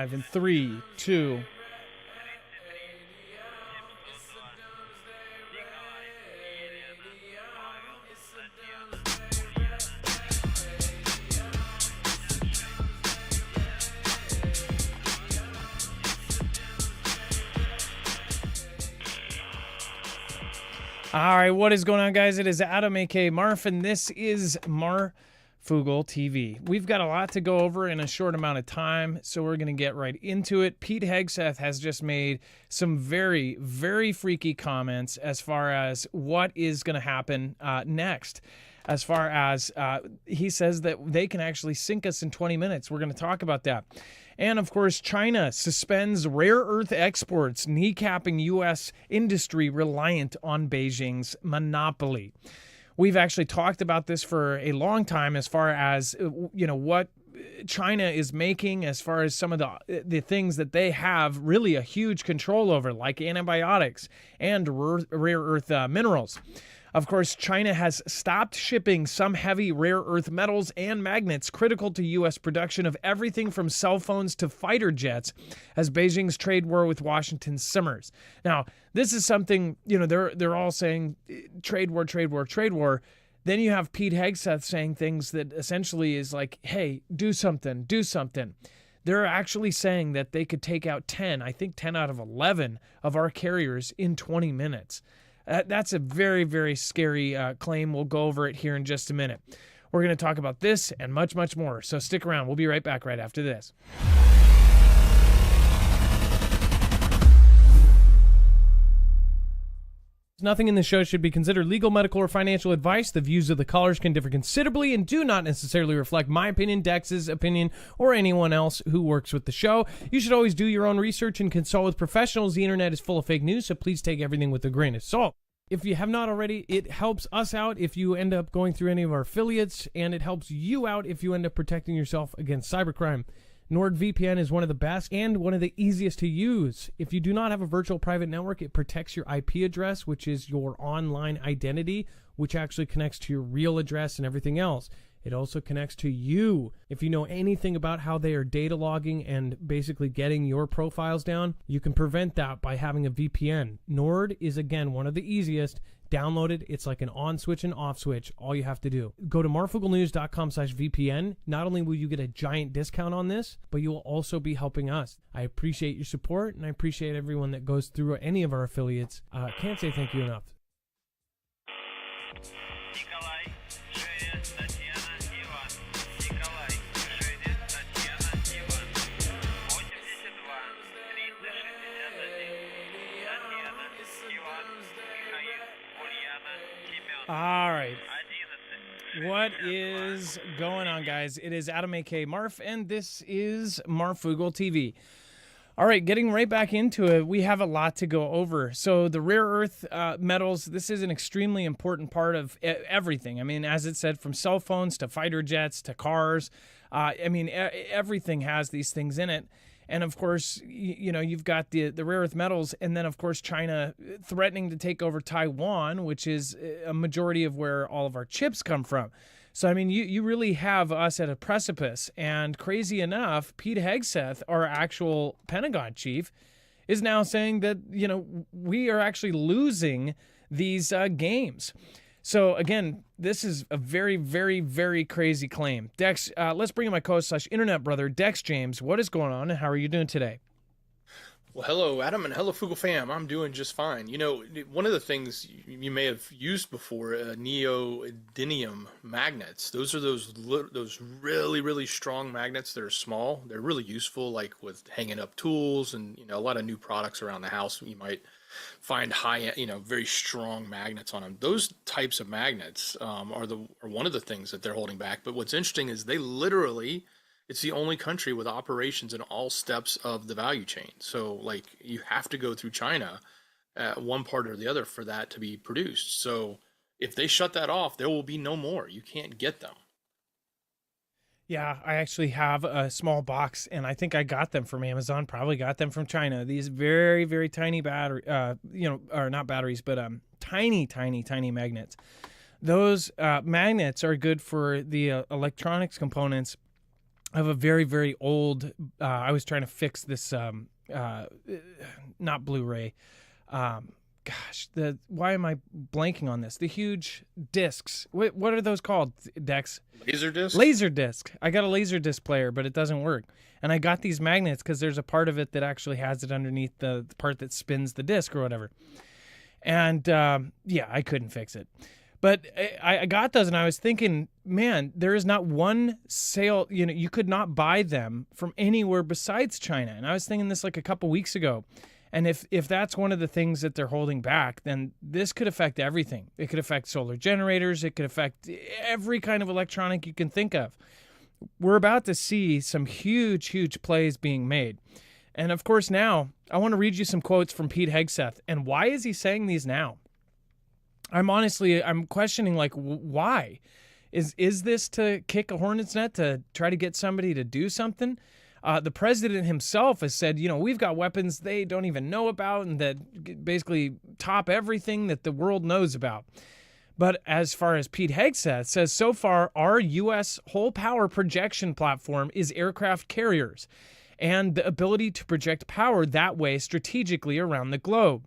live in 3, 2. All right, what is going on, guys? It is Adam, aka Marf, and this is Marfoogle TV. We've got a lot to go over in a short amount of time, so we're going to get right into it. Pete Hegseth has just made some very, very freaky comments as far as what is going to happen next. As far as he says that they can actually sink us in 20 minutes. We're going to talk about that. And, of course, China suspends rare earth exports, kneecapping U.S. industry reliant on Beijing's monopoly. We've actually talked about this for a long time as far as, what China is making as far as some of the things that they have really a huge control over, like antibiotics and rare earth minerals. Of course, China has stopped shipping some heavy rare earth metals and magnets critical to U.S. production of everything from cell phones to fighter jets as Beijing's trade war with Washington simmers. Now, this is something, they're all saying trade war, trade war, trade war. Then you have Pete Hegseth saying things that essentially is like, hey, do something, do something. They're actually saying that they could take out 10 out of 11 of our carriers in 20 minutes. That's a very, very scary claim. We'll go over it here in just a minute. We're going to talk about this and much, much more. So stick around. We'll be right back right after this. Nothing in this show should be considered legal, medical, or financial advice. The views of the callers can differ considerably and do not necessarily reflect my opinion, Dex's opinion, or anyone else who works with the show. You should always do your own research and consult with professionals. The internet is full of fake news, so please take everything with a grain of salt. If you have not already, it helps us out if you end up going through any of our affiliates, and it helps you out if you end up protecting yourself against cybercrime. NordVPN is one of the best and one of the easiest to use. If you do not have a virtual private network, it protects your IP address, which is your online identity, which actually connects to your real address and everything else. It also connects to you. If you know anything about how they are data logging and basically getting your profiles down, you can prevent that by having a VPN. Nord is, again, one of the easiest. Download it. It's like an on switch and off switch. All you have to do. Go to marfooglenews.com/VPN. Not only will you get a giant discount on this, but you will also be helping us. I appreciate your support, and I appreciate everyone that goes through any of our affiliates. Can't say thank you enough. All right. What is going on, guys? It is Adam, aka Marf, and this is Marfoogle TV. All right, getting right back into it, we have a lot to go over. So the rare earth metals, this is an extremely important part of everything. I mean, as it said, from cell phones to fighter jets to cars. Everything has these things in it. And, of course, you've got the rare earth metals, and then, of course, China threatening to take over Taiwan, which is a majority of where all of our chips come from. So, I mean, you really have us at a precipice. And crazy enough, Pete Hegseth, our actual Pentagon chief, is now saying that, we are actually losing these games. So, again, this is a very, very, very crazy claim. Dex, let's bring in my co-host / internet brother, Dex James. What is going on, and how are you doing today? Well, hello, Adam, and hello, Foogle fam. I'm doing just fine. One of the things you may have used before, neodymium magnets. Those are those really, really strong magnets that are small. They're really useful, like with hanging up tools and, a lot of new products around the house. You might find very strong magnets on them. Those types of magnets are one of the things that they're holding back. But what's interesting is it's the only country with operations in all steps of the value chain. So you have to go through China one part or the other for that to be produced. So if they shut that off, there will be no more. You can't get them. Yeah, I actually have a small box, and I think I got them from Amazon, probably got them from China. These very, very tiny battery, or not batteries, but tiny, tiny, tiny magnets. Those magnets are good for the electronics components of a very, very old. I was trying to fix this, not Blu-ray. Gosh, why am I blanking on this? The huge discs. What are those called, Dex? Laser disc. Laser disc. I got a laser disc player, but it doesn't work. And I got these magnets because there's a part of it that actually has it underneath the part that spins the disc or whatever. And yeah, I couldn't fix it. But I got those, and I was thinking, man, there is not one sale. You could not buy them from anywhere besides China. And I was thinking this like a couple weeks ago. And if that's one of the things that they're holding back, then this could affect everything. It could affect solar generators. It could affect every kind of electronic you can think of. We're about to see some huge, huge plays being made. And of course, now I want to read you some quotes from Pete Hegseth. And why is he saying these now? I'm questioning, like, why? Is this to kick a hornet's net to try to get somebody to do something? The president himself has said, we've got weapons they don't even know about and that basically top everything that the world knows about. But as far as Pete Hegseth says, so far, our U.S. whole power projection platform is aircraft carriers and the ability to project power that way strategically around the globe.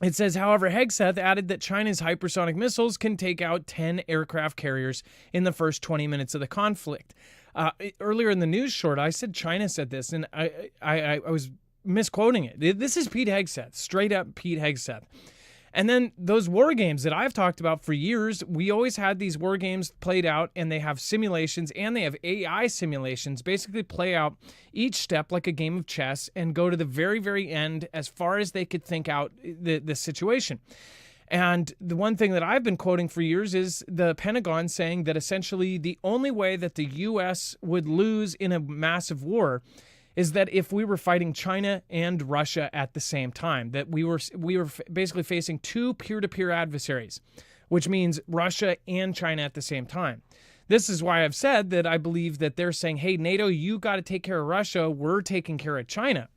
It says, however, Hegseth added that China's hypersonic missiles can take out 10 aircraft carriers in the first 20 minutes of the conflict. Earlier in the news short, I said China said this, and I was misquoting it. This is Pete Hegseth, straight up Pete Hegseth. And then those war games that I've talked about for years, we always had these war games played out, and they have simulations and they have AI simulations, basically play out each step like a game of chess and go to the very, very end as far as they could think out the situation. And the one thing that I've been quoting for years is the Pentagon saying that essentially the only way that the U.S. would lose in a massive war is that if we were fighting China and Russia at the same time, that we were basically facing two peer-to-peer adversaries, which means Russia and China at the same time. This is why I've said that I believe that they're saying, hey, NATO, you got to take care of Russia. We're taking care of China.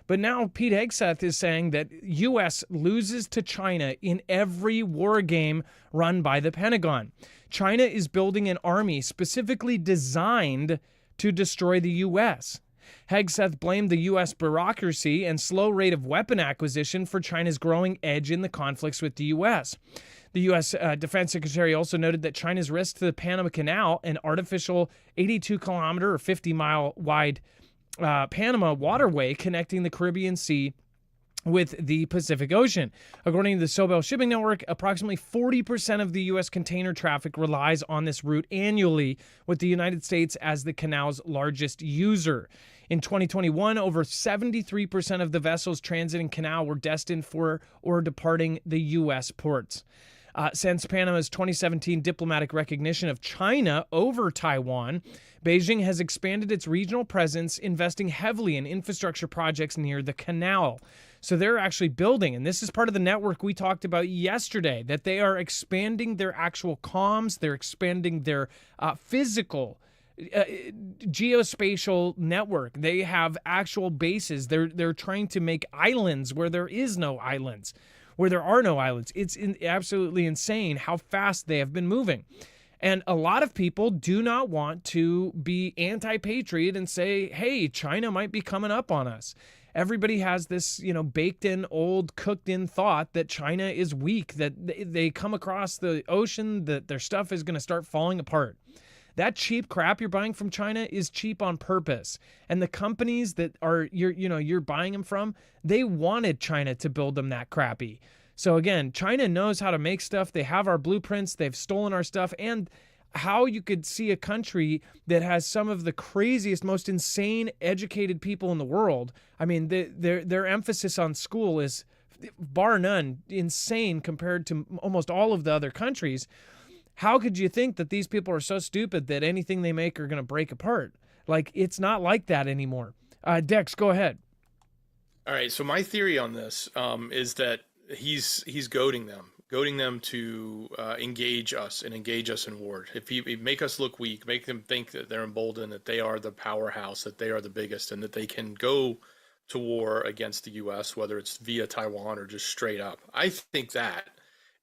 But now Pete Hegseth is saying that U.S. loses to China in every war game run by the Pentagon. China is building an army specifically designed to destroy the U.S. Hegseth blamed the U.S. bureaucracy and slow rate of weapon acquisition for China's growing edge in the conflicts with the U.S. The U.S. Defense Secretary also noted that China's risk to the Panama Canal, an artificial 82-kilometer or 50-mile wide Panama waterway connecting the Caribbean Sea with the Pacific Ocean. According to the Sobel Shipping Network, approximately 40% of the U.S. container traffic relies on this route annually, with the United States as the canal's largest user. In 2021, over 73% of the vessels transiting canal were destined for or departing the U.S. ports. Since Panama's 2017 diplomatic recognition of China over Taiwan, Beijing has expanded its regional presence, investing heavily in infrastructure projects near the canal. So they're actually building, and this is part of the network we talked about yesterday, that they are expanding their actual comms, they're expanding their physical geospatial network. They have actual bases. They're trying to make islands where there is no islands, where there are no islands. It's absolutely insane how fast they have been moving. And a lot of people do not want to be anti-patriot and say, hey, China might be coming up on us. Everybody has this, baked in, old, cooked in thought that China is weak, that they come across the ocean, that their stuff is going to start falling apart. That cheap crap you're buying from China is cheap on purpose. And the companies that are you're buying them from, they wanted China to build them that crappy. So again, China knows how to make stuff. They have our blueprints. They've stolen our stuff. And how you could see a country that has some of the craziest, most insane educated people in the world. I mean, their emphasis on school is bar none insane compared to almost all of the other countries. How could you think that these people are so stupid that anything they make are going to break apart? Like, it's not like that anymore. Dex, go ahead. All right. So my theory on this is that he's goading them to engage us in war. If he make us look weak, make them think that they're emboldened, that they are the powerhouse, that they are the biggest, and that they can go to war against the U.S., whether it's via Taiwan or just straight up. I think that.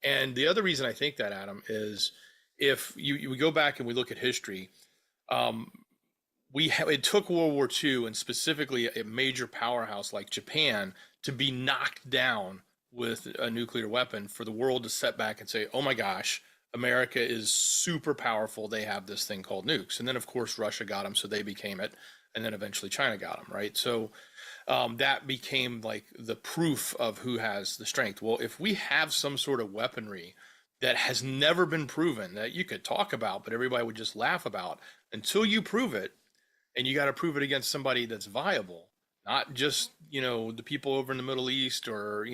And the other reason I think that, Adam, is if we go back and we look at history, it took World War II and specifically a major powerhouse like Japan to be knocked down with a nuclear weapon for the world to step back and say, "Oh my gosh, America is super powerful. They have this thing called nukes." And then of course Russia got them, so they became it, and then eventually China got them, right? So that became like the proof of who has the strength. Well, if we have some sort of weaponry that has never been proven, that you could talk about, but everybody would just laugh about, until you prove it, and you got to prove it against somebody that's viable, not just, the people over in the Middle East, or,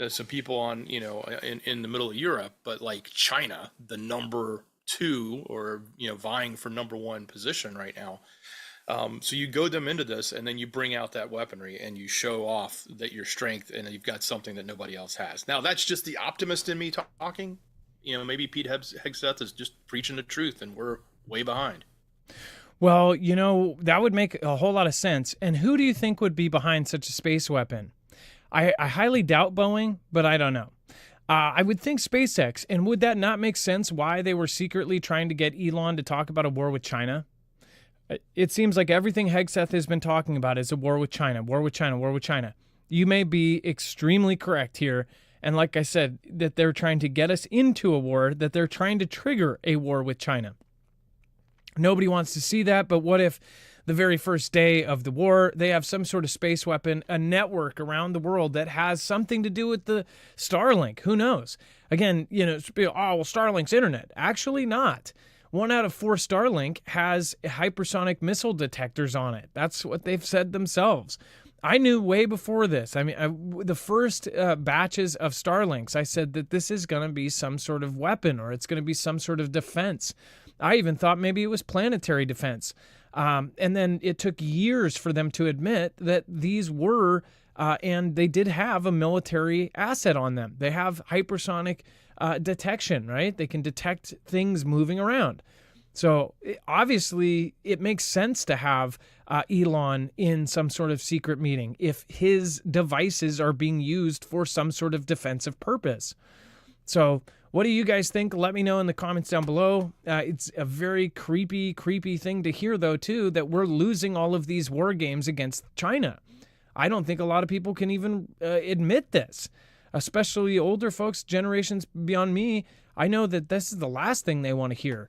some people on, in the middle of Europe, but like China, the number two, or, vying for number one position right now. So you goad them into this, and then you bring out that weaponry and you show off that your strength, and you've got something that nobody else has. Now that's just the optimist in me talking. Maybe Pete Hegseth is just preaching the truth, and we're way behind. Well, that would make a whole lot of sense. And who do you think would be behind such a space weapon? I highly doubt Boeing, but I don't know. I would think SpaceX. And would that not make sense why they were secretly trying to get Elon to talk about a war with China? It seems like everything Hegseth has been talking about is a war with China, war with China, war with China. You may be extremely correct here. And like I said, that they're trying to get us into a war, that they're trying to trigger a war with China. Nobody wants to see that, but what if the very first day of the war, they have some sort of space weapon, a network around the world that has something to do with the Starlink? Who knows? Again, Starlink's internet. Actually not. 1 out of 4 Starlink has hypersonic missile detectors on it. That's what they've said themselves. I knew way before this. The first batches of Starlinks, I said that this is going to be some sort of weapon, or it's going to be some sort of defense. I even thought maybe it was planetary defense. And then it took years for them to admit that these were, and they did have a military asset on them. They have hypersonic detection, right? They can detect things moving around. So obviously it makes sense to have Elon in some sort of secret meeting if his devices are being used for some sort of defensive purpose. So what do you guys think? Let me know in the comments down below. It's a very creepy thing to hear, though, too, that we're losing all of these war games against China. I don't think a lot of people can even admit this, especially older folks, generations beyond me. I know that this is the last thing they want to hear.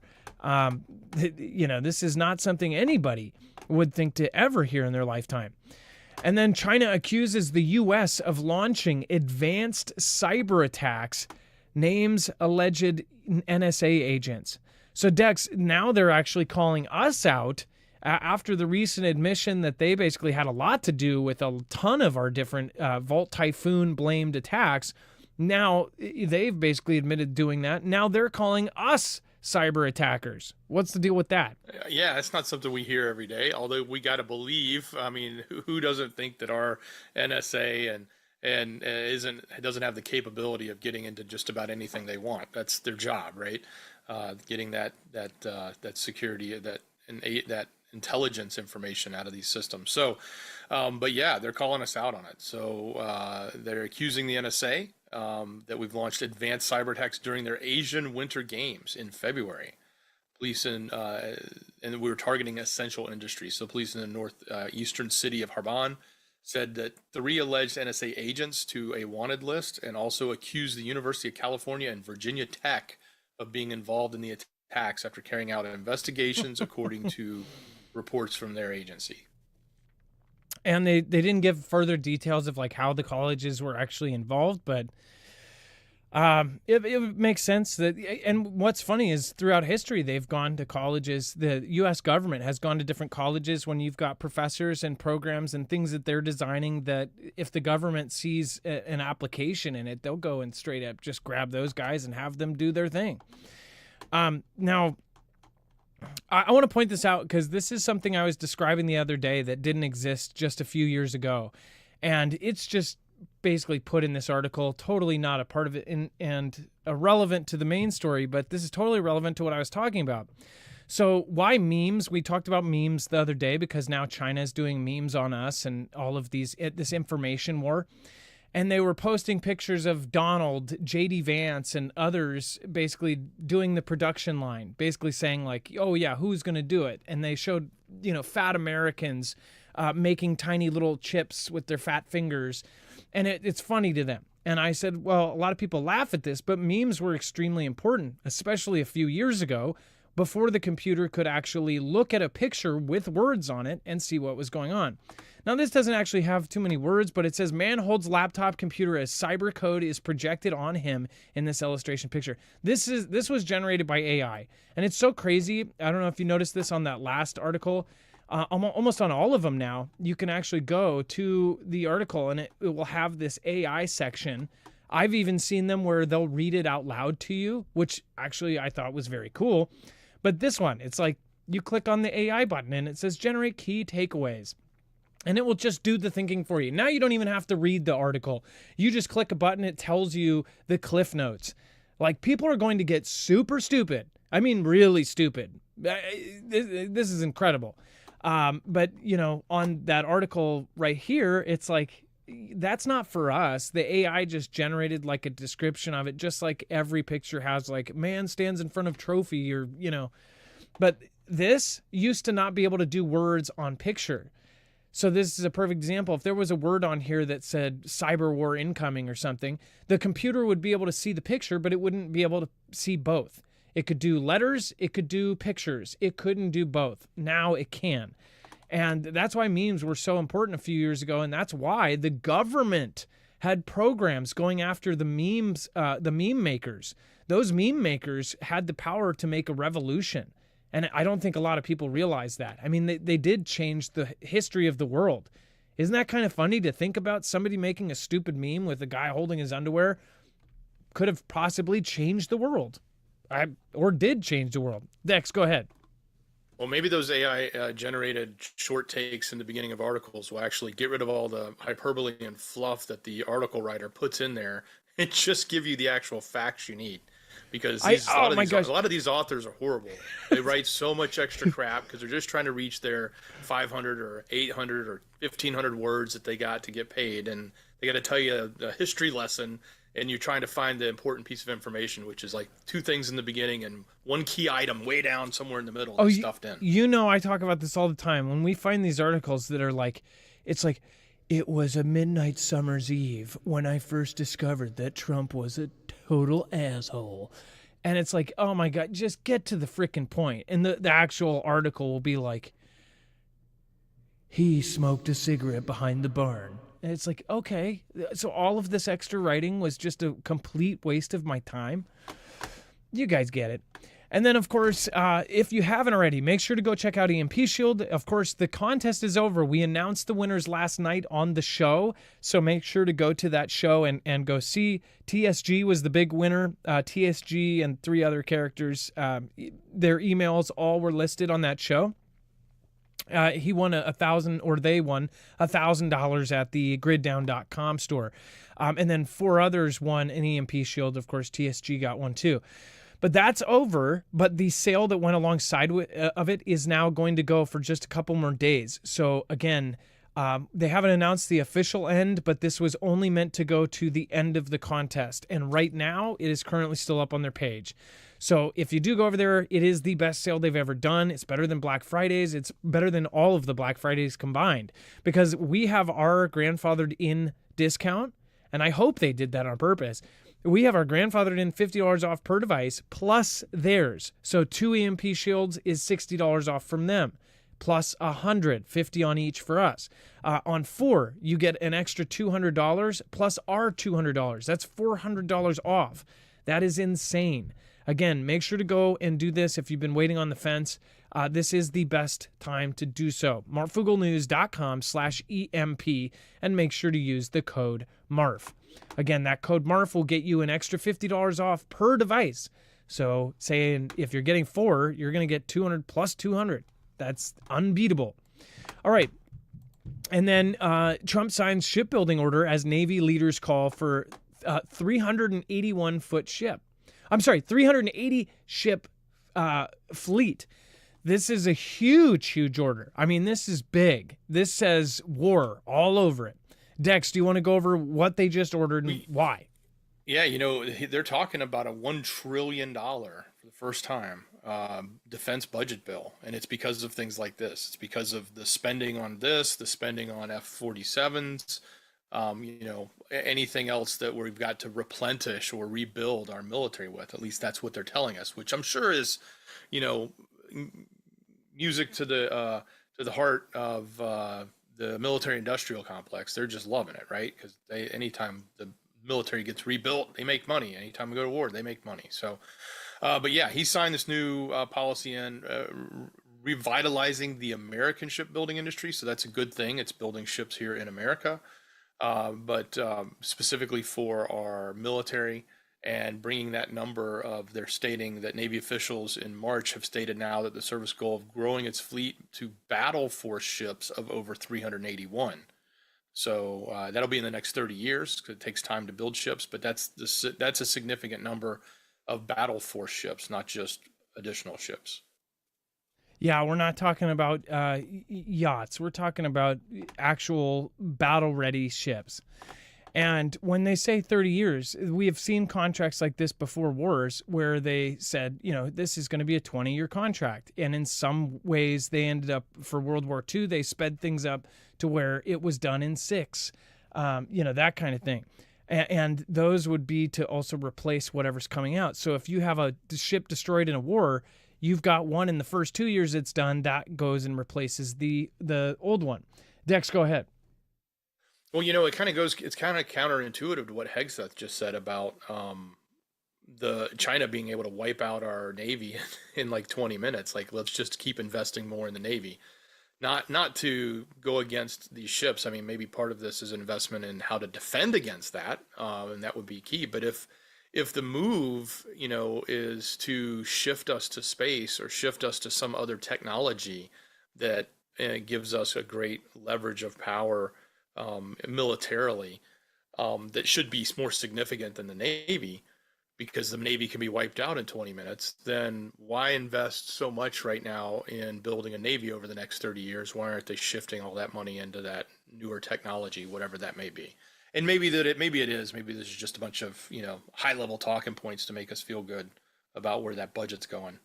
This is not something anybody would think to ever hear in their lifetime. And then China accuses the U.S. of launching advanced cyber attacks, names alleged NSA agents. So Dex, now they're actually calling us out after the recent admission that they basically had a lot to do with a ton of our different Volt Typhoon blamed attacks. Now they've basically admitted doing that. Now they're calling us cyber attackers. What's the deal with that? Yeah, it's not something we hear every day, although we got to believe. I mean, who doesn't think that our NSA and doesn't have the capability of getting into just about anything they want? That's their job, right? Getting that security, that intelligence information out of these systems. So, but yeah, they're calling us out on it. So they're accusing the NSA that we've launched advanced cyber attacks during their Asian Winter Games in February. Police and we were targeting essential industries. So police in the northeastern city of Harbin said that 3 alleged NSA agents to a wanted list, and also accused the University of California and Virginia Tech of being involved in the attacks after carrying out investigations, according to reports from their agency. And they didn't give further details of like how the colleges were actually involved, but it makes sense that. And what's funny is throughout history, they've gone to colleges. The U.S. government has gone to different colleges when you've got professors and programs and things that they're designing, that if the government sees an application in it, they'll go and straight up just grab those guys and have them do their thing. Now, I want to point this out because this is something I was describing the other day that didn't exist just a few years ago. And it's just basically put in this article, totally not a part of it and irrelevant to the main story, but this is totally relevant to what I was talking about. So why memes? We talked about memes the other day because now China is doing memes on us and all of this information war. And they were posting pictures of Donald, J.D. Vance, and others basically doing the production line, basically saying like, oh yeah, who's going to do it? And they showed, fat Americans making tiny little chips with their fat fingers. And it's funny to them. And I said, well, a lot of people laugh at this, but memes were extremely important, especially a few years ago, before the computer could actually look at a picture with words on it and see what was going on. Now, this doesn't actually have too many words, but it says, man holds laptop computer as cyber code is projected on him in this illustration picture. This was generated by AI. And it's so crazy. I don't know if you noticed this on that last article. Almost on all of them now, you can actually go to the article and it will have this AI section. I've even seen them where they'll read it out loud to you, which actually I thought was very cool. But this one, it's like you click on the AI button and it says generate key takeaways. And it will just do the thinking for you. Now you don't even have to read the article. You just click a button, it tells you the cliff notes. Like, people are going to get super stupid. I mean, really stupid. This is incredible. But, on that article right here, it's like, that's not for us. The AI just generated like a description of it, just like every picture has, like, man stands in front of trophy or, But this used to not be able to do words on picture. So this is a perfect example. If there was a word on here that said cyber war incoming or something, the computer would be able to see the picture, but it wouldn't be able to see both. It could do letters, it could do pictures. It couldn't do both. Now it can. And that's why memes were so important a few years ago. And that's why the government had programs going after the memes, the meme makers. Those meme makers had the power to make a revolution. And I don't think a lot of people realize that. I mean, they did change the history of the world. Isn't that kind of funny to think about? Somebody making a stupid meme with a guy holding his underwear could have possibly changed the world. Or did change the world. Dex, go ahead. Well, maybe those AI generated short takes in the beginning of articles will actually get rid of all the hyperbole and fluff that the article writer puts in there and just give you the actual facts you need. Because a lot of these authors are horrible. They write so much extra crap because they're just trying to reach their 500 or 800 or 1,500 words that they got to get paid. And they got to tell you a history lesson, and you're trying to find the important piece of information, which is like two things in the beginning and one key item way down somewhere in the middle stuffed in. I talk about this all the time. When we find these articles that are like, it's like, it was a midnight summer's eve when I first discovered that Trump was a total asshole. And it's like, oh my God, just get to the freaking point. And the actual article will be like, he smoked a cigarette behind the barn. And it's like, okay, so all of this extra writing was just a complete waste of my time. You guys get it. And then, of course, if you haven't already, make sure to go check out EMP Shield. Of course, the contest is over. We announced the winners last night on the show, so make sure to go to that show and go see. TSG was the big winner. TSG and 3 other characters, their emails all were listed on that show. He won they won $1,000 at the griddown.com store. And then 4 others won an EMP Shield. Of course, TSG got one too. But that's over. But the sale that went alongside of it is now going to go for just a couple more days. So again, they haven't announced the official end, but this was only meant to go to the end of the contest. And right now, it is currently still up on their page. So if you do go over there, it is the best sale they've ever done. It's better than Black Fridays. It's better than all of the Black Fridays combined, because we have our grandfathered in discount, and I hope they did that on purpose. We have our grandfathered in $50 off per device plus theirs. So 2 EMP shields is $60 off from them, plus $150 on each for us. On 4, you get an extra $200 plus our $200. That's $400 off. That is insane. Again, make sure to go and do this if you've been waiting on the fence. This is the best time to do so. Marfuglenews.com/EMP, and make sure to use the code MARF. Again, that code MARF will get you an extra $50 off per device. So saying if you're getting 4, you're going to get 200 plus 200. That's unbeatable. All right. And then Trump signs shipbuilding order as Navy leaders call for 381-foot ship. I'm sorry, 380 ship fleet. This is a huge, huge order. I mean, this is big. This says war all over it. Dex, do you want to go over what they just ordered and why? Yeah, they're talking about a $1 trillion for the first time defense budget bill, and it's because of things like this. It's because of the spending on this, the spending on F-47s, anything else that we've got to replenish or rebuild our military with. At least that's what they're telling us, which I'm sure is, you know, music to the heart of the military-industrial complex. They're just loving it, right? Because anytime the military gets rebuilt, they make money. Anytime we go to war, they make money. So, but yeah, he signed this new policy in revitalizing the American shipbuilding industry. So that's a good thing. It's building ships here in America, but specifically for our military, and bringing that number of, they're stating that Navy officials in March have stated now that the service goal of growing its fleet to battle force ships of over 381. So that'll be in the next 30 years, because it takes time to build ships, but that's a significant number of battle force ships, not just additional ships. Yeah, we're not talking about yachts. We're talking about actual battle-ready ships. And when they say 30 years, we have seen contracts like this before wars where they said, this is going to be a 20-year contract. And in some ways, they ended up, for World War II, they sped things up to where it was done in 6, that kind of thing. And those would be to also replace whatever's coming out. So if you have a ship destroyed in a war, you've got one in the first 2 years it's done, that goes and replaces the old one. Dex, go ahead. Well, it's kind of counterintuitive to what Hegseth just said about the China being able to wipe out our Navy in like 20 minutes. Like, let's just keep investing more in the Navy. Not to go against these ships. I mean, maybe part of this is investment in how to defend against that, and that would be key. But if the move, is to shift us to space or shift us to some other technology that gives us a great leverage of power militarily, that should be more significant than the Navy, because the Navy can be wiped out in 20 minutes, then why invest so much right now in building a Navy over the next 30 years? Why aren't they shifting all that money into that newer technology, whatever that may be? And maybe it is. Maybe this is just a bunch of, high-level talking points to make us feel good about where that budget's going.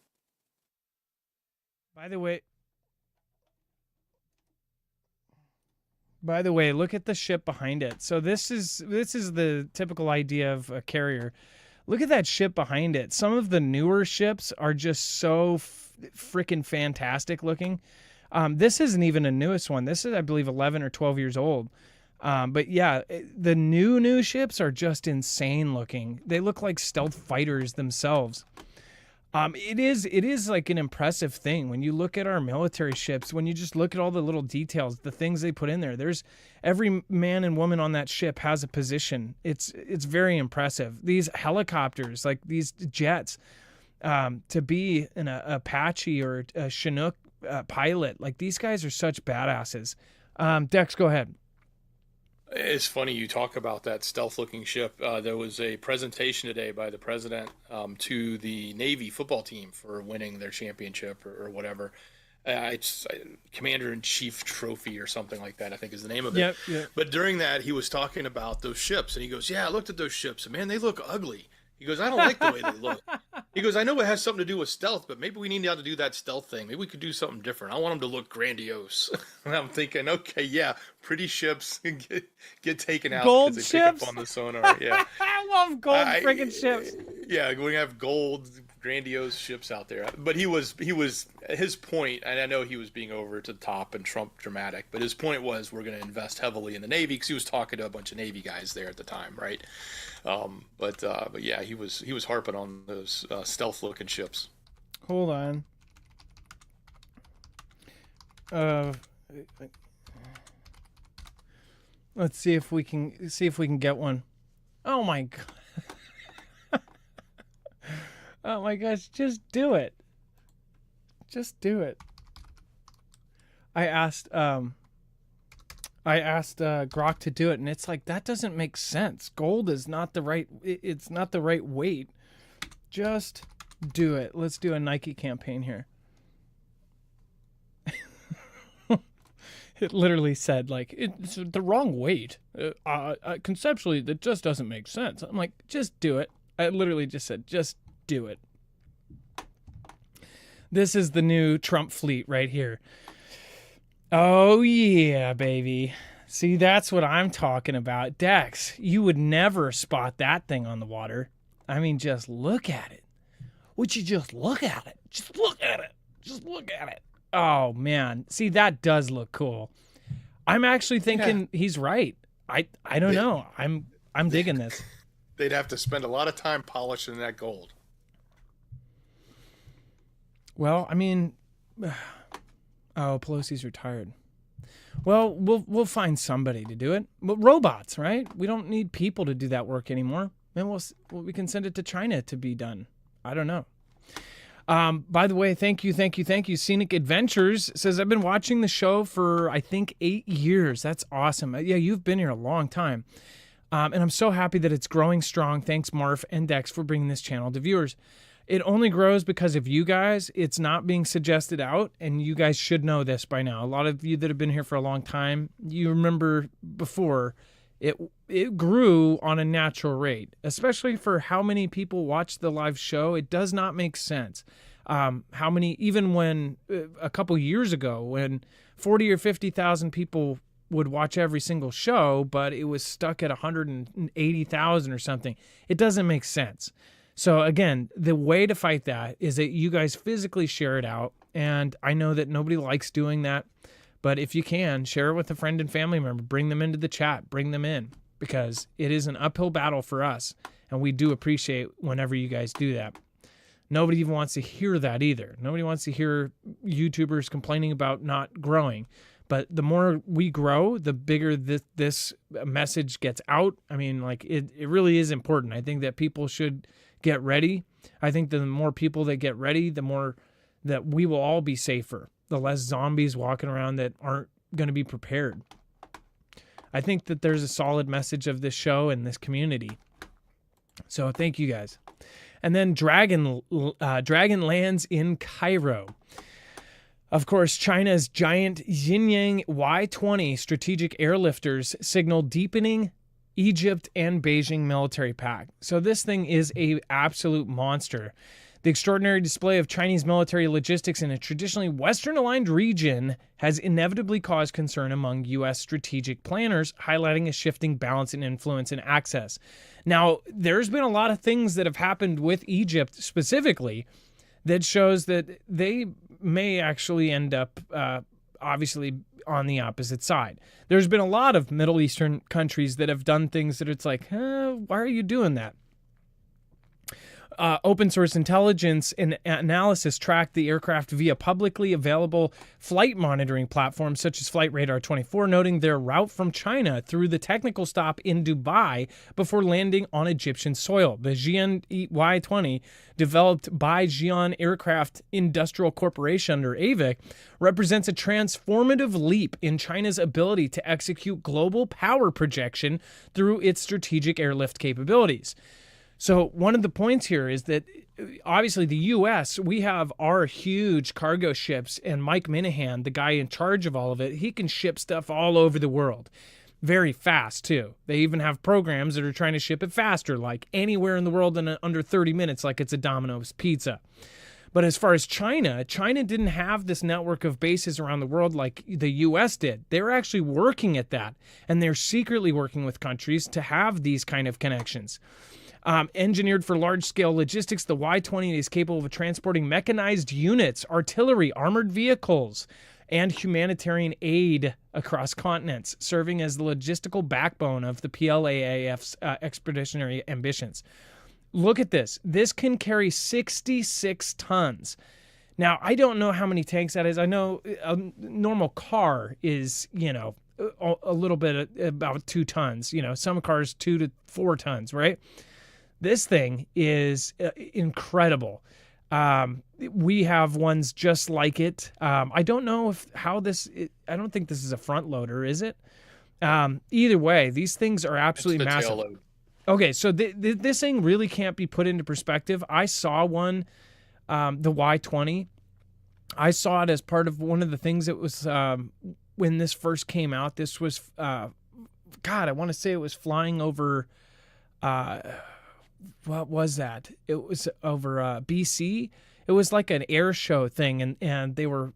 By the way, look at the ship behind it. So this is the typical idea of a carrier. Look at that ship behind it. Some of the newer ships are just so freaking fantastic looking. This isn't even a newest one. This is, I believe, 11 or 12 years old. But yeah, the new ships are just insane looking. They look like stealth fighters themselves. It is like an impressive thing when you look at our military ships, when you just look at all the little details, the things they put in there. There's every man and woman on that ship has a position. It's very impressive. These helicopters, like these jets, to be an Apache or a Chinook pilot, like these guys are such badasses. Dex, go ahead. It's funny you talk about that stealth-looking ship. There was a presentation today by the president to the Navy football team for winning their championship or whatever. It's Commander-in-Chief Trophy or something like that, I think is the name of it. Yep. But during that, he was talking about those ships, and he goes, "Yeah, I looked at those ships, and man, they look ugly." He goes, "I don't like the way they look." He goes, "I know it has something to do with stealth, but maybe we need to do that stealth thing. Maybe we could do something different. I want them to look grandiose." And I'm thinking, okay, yeah, pretty ships get taken out gold because they ships? pick up on the sonar. Yeah, I love gold freaking ships. Yeah, we have gold, grandiose ships out there. But his point, and I know he was being over to the top and Trump dramatic, but his point was we're going to invest heavily in the Navy, because he was talking to a bunch of Navy guys there at the time, right? But yeah, he was harping on those stealth looking ships. Hold on. Let's see if we can get one. Oh my god. Oh my gosh, just do it. Just do it. I asked Grok to do it, and it's like, that doesn't make sense. Gold is not the right, it's not the right weight. Just do it. Let's do a Nike campaign here. It literally said, like, it's the wrong weight. Conceptually, that just doesn't make sense. I'm like, just do it. I literally just said, just do it. This is the new Trump fleet right here. Oh, yeah, baby. See, that's what I'm talking about. Dex, you would never spot that thing on the water. I mean, just look at it. Would you just look at it? Just look at it. Just look at it. Oh, man. See, that does look cool. I'm actually thinking he's right. I don't know. I'm digging this. They'd have to spend a lot of time polishing that gold. Well, I mean, Pelosi's retired. Well, we'll find somebody to do it. But robots, right? We don't need people to do that work anymore. And we can send it to China to be done. I don't know. By the way, thank you. Scenic Adventures says, I've been watching the show for, I think, 8 years. That's awesome. Yeah, you've been here a long time. And I'm so happy that it's growing strong. Thanks, Marf and Dex, for bringing this channel to viewers. It only grows because of you guys. It's not being suggested out, and you guys should know this by now. A lot of you that have been here for a long time, you remember before, it grew on a natural rate, especially for how many people watch the live show. It does not make sense. How many, even when a couple years ago, when 40 or 50,000 people would watch every single show, but it was stuck at 180,000 or something. It doesn't make sense. So again, the way to fight that is that you guys physically share it out. And I know that nobody likes doing that, but if you can, share it with a friend and family member, bring them into the chat, bring them in, because it is an uphill battle for us. And we do appreciate whenever you guys do that. Nobody even wants to hear that either. Nobody wants to hear YouTubers complaining about not growing. But the more we grow, the bigger this message gets out. I mean, like, it really is important. I think that people should get ready. I think the more people that get ready, the more that we will all be safer. The less zombies walking around that aren't going to be prepared. I think that there's a solid message of this show and this community. So thank you guys. And then Dragon lands in Cairo. Of course, China's giant Xinyang Y-20 strategic airlifters signal deepening Egypt and Beijing military pact. So this thing is a absolute monster. The extraordinary display of Chinese military logistics in a traditionally Western-aligned region has inevitably caused concern among U.S. strategic planners, highlighting a shifting balance in influence and access. Now, there's been a lot of things that have happened with Egypt specifically that shows that they may actually end up, obviously, on the opposite side. There's been a lot of Middle Eastern countries that have done things that it's like, why are you doing that? Open source intelligence and analysis tracked the aircraft via publicly available flight monitoring platforms such as Flight Radar 24, noting their route from China through the technical stop in Dubai before landing on Egyptian soil. The Xi'an Y-20, developed by Xi'an Aircraft Industrial Corporation, or AVIC, represents a transformative leap in China's ability to execute global power projection through its strategic airlift capabilities. So one of the points here is that obviously the U.S., we have our huge cargo ships, and Mike Minahan, the guy in charge of all of it, he can ship stuff all over the world very fast too. They even have programs that are trying to ship it faster, like anywhere in the world in under 30 minutes, like it's a Domino's pizza. But as far as China didn't have this network of bases around the world like the U.S. did. They were actually working at that, and they're secretly working with countries to have these kind of connections. Engineered for large-scale logistics, the Y-20 is capable of transporting mechanized units, artillery, armored vehicles, and humanitarian aid across continents, serving as the logistical backbone of the PLAAF's expeditionary ambitions. Look at this. This can carry 66 tons. Now, I don't know how many tanks that is. I know a normal car is, a little bit about 2 tons. Some cars 2 to 4 tons, right? This thing is incredible. We have ones just like it. I don't know I don't think this is a front loader, is it? Either way, these things are absolutely massive. Tail load. Okay, so this thing really can't be put into perspective. I saw one, the Y-20. I saw it as part of one of the things that was when this first came out. This was, God, I want to say it was flying over, what was that? It was over BC. It was like an air show thing, and they were,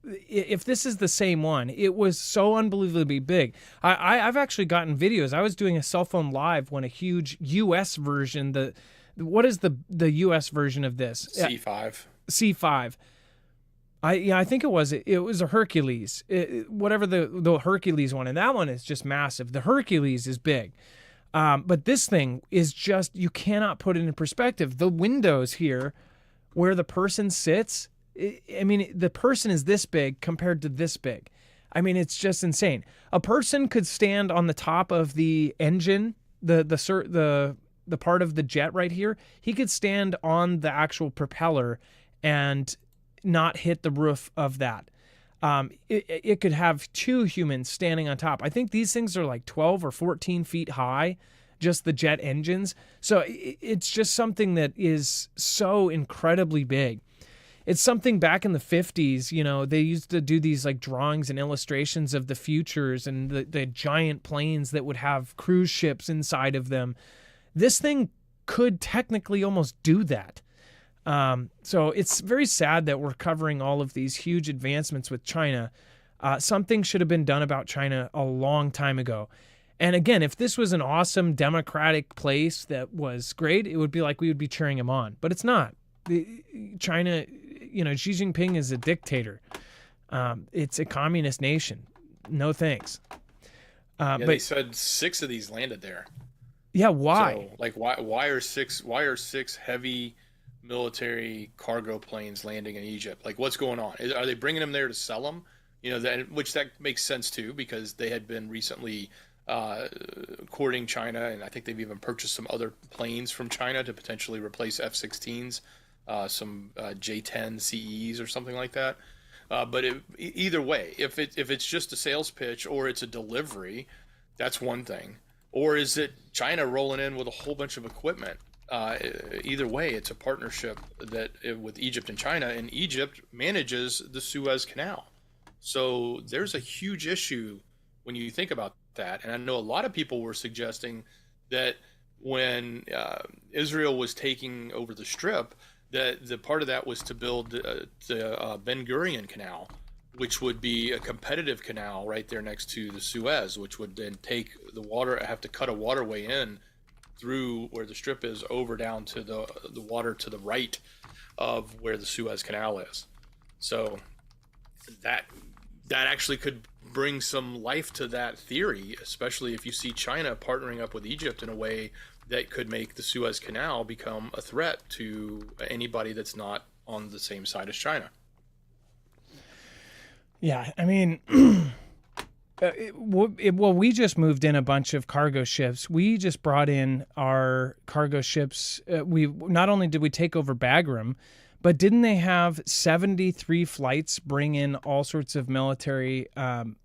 if this is the same one, it was so unbelievably big. I've actually gotten videos. I was doing a cell phone live when a huge US version, what is the US version of this? C5. C5. I think it was a Hercules, whatever the Hercules one, and that one is just massive. The Hercules is big, but this thing is just, you cannot put it in perspective. The windows here, where the person sits, I mean, the person is this big compared to this big. I mean, it's just insane. A person could stand on the top of the engine, the part of the jet right here. He could stand on the actual propeller and not hit the roof of that. It could have two humans standing on top. I think these things are like 12 or 14 feet high, just the jet engines. So it's just something that is so incredibly big. It's something back in the 50s, you know, they used to do these like drawings and illustrations of the futures and the giant planes that would have cruise ships inside of them. This thing could technically almost do that. So it's very sad that we're covering all of these huge advancements with China. Something should have been done about China a long time ago. And again, if this was an awesome democratic place that was great, it would be like we would be cheering him on. But it's not. China, you know, Xi Jinping is a dictator. It's a communist nation. No thanks. Yeah, but they said 6 of these landed there. Yeah, why? So, like, why are six heavy military cargo planes landing in Egypt? Like, what's going on? Are they bringing them there to sell them? You know, that makes sense too, because they had been recently courting China, and I think they've even purchased some other planes from China to potentially replace F-16s, some J-10 CEs or something like that. But either way, if it's just a sales pitch or it's a delivery, that's one thing. Or is it China rolling in with a whole bunch of equipment? Either way, it's a partnership with Egypt and China, and Egypt manages the Suez Canal. So there's a huge issue when you think about that. And I know a lot of people were suggesting that when Israel was taking over the Strip, that the part of that was to build the Ben Gurion Canal, which would be a competitive canal right there next to the Suez, which would then take the water, have to cut a waterway in through where the Strip is over down to the water to the right of where the Suez Canal is. So that actually could bring some life to that theory, especially if you see China partnering up with Egypt in a way that could make the Suez Canal become a threat to anybody that's not on the same side as China. Yeah, I mean, well, we just moved in a bunch of cargo ships. We just brought in our cargo ships. We not only did we take over Bagram, but didn't they have 73 flights bring in all sorts of military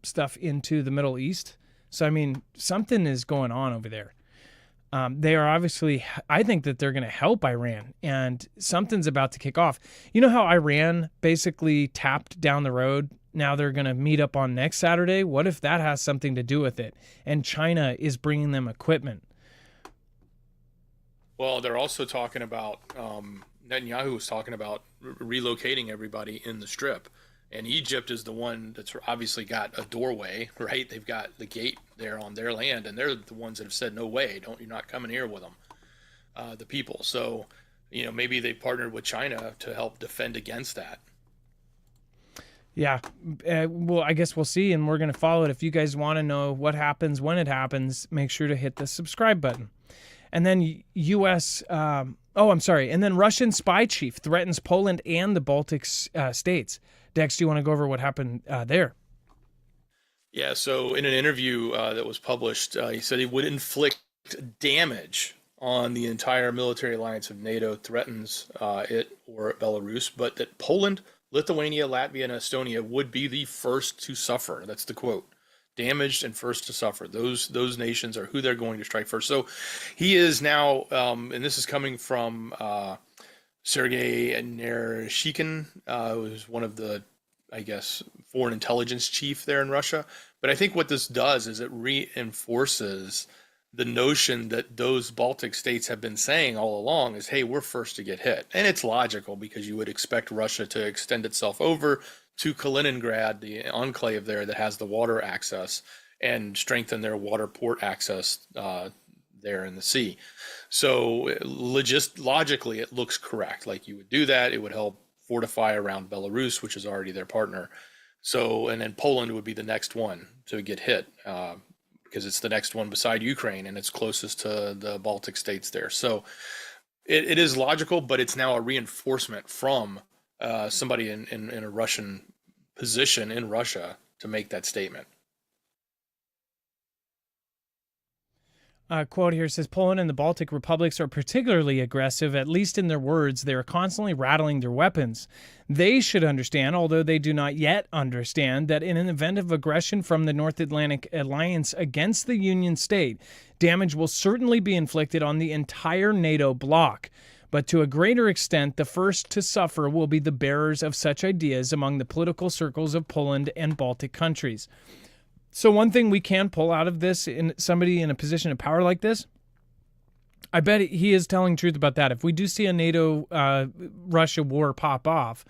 stuff into the Middle East? So, I mean, something is going on over there. They are obviously, I think that they're going to help Iran, and something's about to kick off. You know how Iran basically tapped down the road? Now they're going to meet up on next Saturday. What if that has something to do with it? And China is bringing them equipment. Well, they're also talking about, Netanyahu was talking about relocating everybody in the Strip. And Egypt is the one that's obviously got a doorway, right? They've got the gate there on their land, and they're the ones that have said, no way, you're not coming here with them, the people. So, you know, maybe they partnered with China to help defend against that. Yeah, well, I guess we'll see, and we're going to follow it. If you guys want to know what happens when it happens, make sure to hit the subscribe button. And then and then Russian spy chief threatens Poland and the Baltic states. Dex, do you want to go over what happened there? Yeah, so in an interview that was published, he said he would inflict damage on the entire military alliance of NATO, threatens it or Belarus, but that Poland, Lithuania, Latvia, and Estonia would be the first to suffer. That's the quote. Damaged and first to suffer. Those nations are who they're going to strike first. So he is now, and this is coming from Sergei Naryshkin, who's one of the I guess, foreign intelligence chief there in Russia. But I think what this does is it reinforces the notion that those Baltic states have been saying all along is, hey, we're first to get hit. And it's logical because you would expect Russia to extend itself over to Kaliningrad, the enclave there that has the water access, and strengthen their water port access there in the sea. So logically, it looks correct. Like you would do that, it would help fortify around Belarus, which is already their partner. So, and then Poland would be the next one to get hit because it's the next one beside Ukraine and it's closest to the Baltic states there. So it is logical, but it's now a reinforcement from somebody in a Russian position in Russia to make that statement. Quote here says, Poland and the Baltic republics are particularly aggressive, at least in their words. They are constantly rattling their weapons. They should understand, although they do not yet understand, that in an event of aggression from the North Atlantic Alliance against the Union state, damage will certainly be inflicted on the entire NATO bloc. But to a greater extent, the first to suffer will be the bearers of such ideas among the political circles of Poland and Baltic countries. So one thing we can pull out of this, in somebody in a position of power like this, I bet he is telling truth about that. If we do see a NATO-Russia war pop off,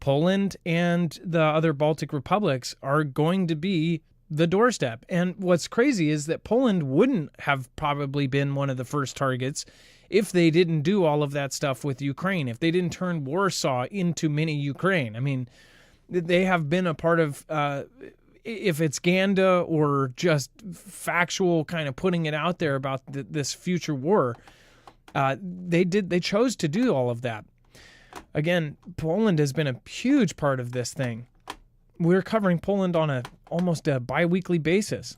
Poland and the other Baltic republics are going to be the doorstep. And what's crazy is that Poland wouldn't have probably been one of the first targets if they didn't do all of that stuff with Ukraine, if they didn't turn Warsaw into mini Ukraine. I mean, they have been a part of... if it's Ganda or just factual kind of putting it out there about this future war, they chose to do all of that. Again, Poland has been a huge part of this thing. We're covering Poland on almost a bi-weekly basis.